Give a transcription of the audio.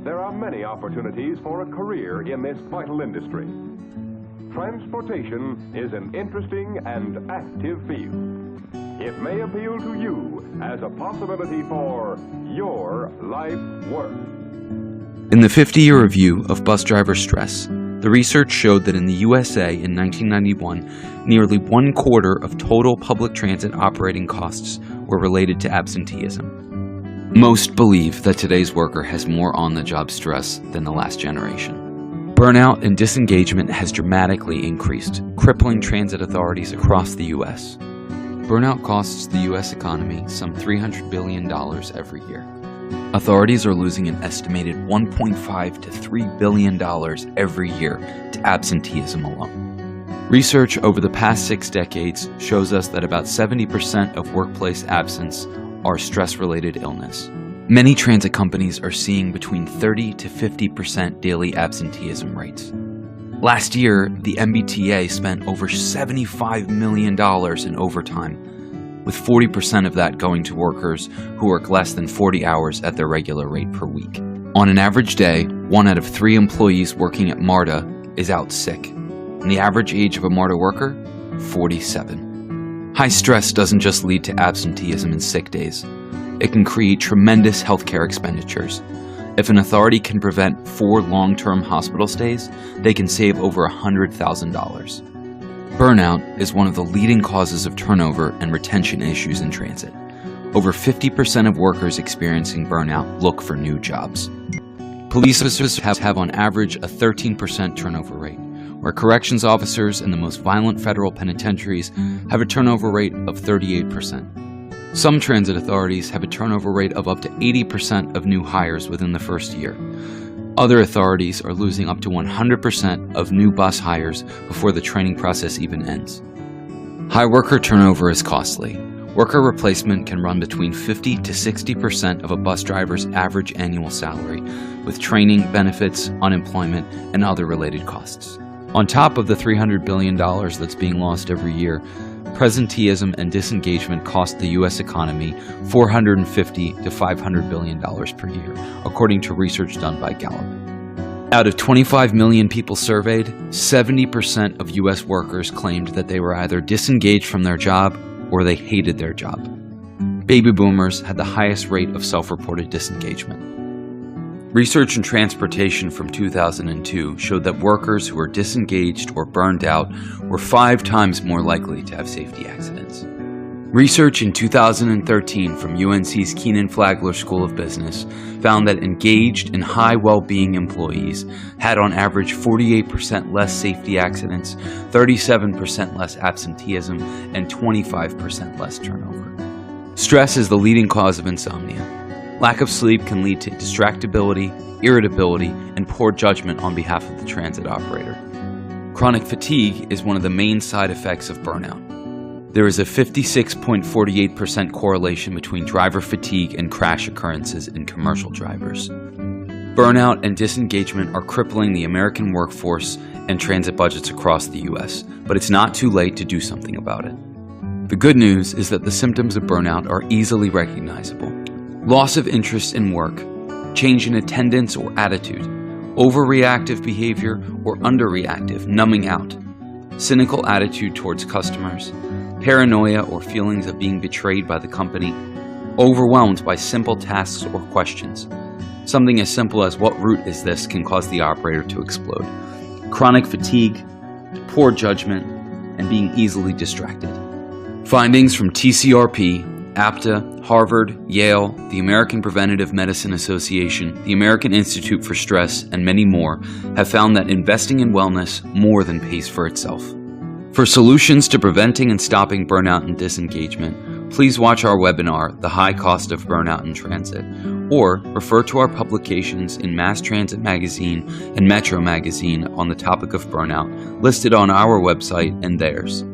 there are many opportunities for a career in this vital industry. Transportation is an interesting and active field. It may appeal to you as a possibility for your life work. In the 50-year review of bus driver stress, the research showed that in the USA in 1991, nearly 1/4 of total public transit operating costs were related to absenteeism. Most believe that today's worker has more on-the-job stress than the last generation. Burnout and disengagement has dramatically increased, crippling transit authorities across the U.S. Burnout costs the U.S. economy some $300 billion every year. Authorities are losing an estimated $1.5 to $3 billion every year to absenteeism alone. Research over the past 6 decades shows us that about 70% of workplace absence are stress-related illness. Many transit companies are seeing between 30 to 50% daily absenteeism rates. Last year, the MBTA spent over $75 million in overtime, with 40% of that going to workers who work less than 40 hours at their regular rate per week. On an average day, 1 out of 3 employees working at MARTA is out sick, and the average age of a MARTA worker? 47. High stress doesn't just lead to absenteeism and sick days. It can create tremendous healthcare expenditures. If an authority can prevent 4 long-term hospital stays, they can save over $100,000. Burnout is one of the leading causes of turnover and retention issues in transit. Over 50% of workers experiencing burnout look for new jobs. Police officers have on average a 13% turnover rate, where corrections officers in the most violent federal penitentiaries have a turnover rate of 38%. Some transit authorities have a turnover rate of up to 80% of new hires within the first year. Other authorities are losing up to 100% of new bus hires before the training process even ends. High worker turnover is costly. Worker replacement can run between 50 to 60% of a bus driver's average annual salary, with training, benefits, unemployment, and other related costs. On top of the $300 billion that's being lost every year, presenteeism and disengagement cost the U.S. economy $450 to $500 billion per year, according to research done by Gallup. Out of 25 million people surveyed, 70% of U.S. workers claimed that they were either disengaged from their job or they hated their job. Baby boomers had the highest rate of self-reported disengagement. Research in transportation from 2002 showed that workers who were disengaged or burned out were 5 times more likely to have safety accidents. Research in 2013 from UNC's Kenan-Flagler School of Business found that engaged and high well-being employees had on average 48% less safety accidents, 37% less absenteeism, and 25% less turnover. Stress is the leading cause of insomnia. Lack of sleep can lead to distractibility, irritability, and poor judgment on behalf of the transit operator. Chronic fatigue is one of the main side effects of burnout. There is a 56.48% correlation between driver fatigue and crash occurrences in commercial drivers. Burnout and disengagement are crippling the American workforce and transit budgets across the U.S., but it's not too late to do something about it. The good news is that the symptoms of burnout are easily recognizable. Loss of interest in work, change in attendance or attitude, overreactive behavior or underreactive, numbing out, cynical attitude towards customers, paranoia or feelings of being betrayed by the company, overwhelmed by simple tasks or questions. Something as simple as "what route is this?" can cause the operator to explode. Chronic fatigue, poor judgment, and being easily distracted. Findings from TCRP, APTA, Harvard, Yale, the American Preventive Medicine Association, the American Institute for Stress, and many more have found that investing in wellness more than pays for itself. For solutions to preventing and stopping burnout and disengagement, please watch our webinar, The High Cost of Burnout in Transit, or refer to our publications in Mass Transit Magazine and Metro Magazine on the topic of burnout, listed on our website and theirs.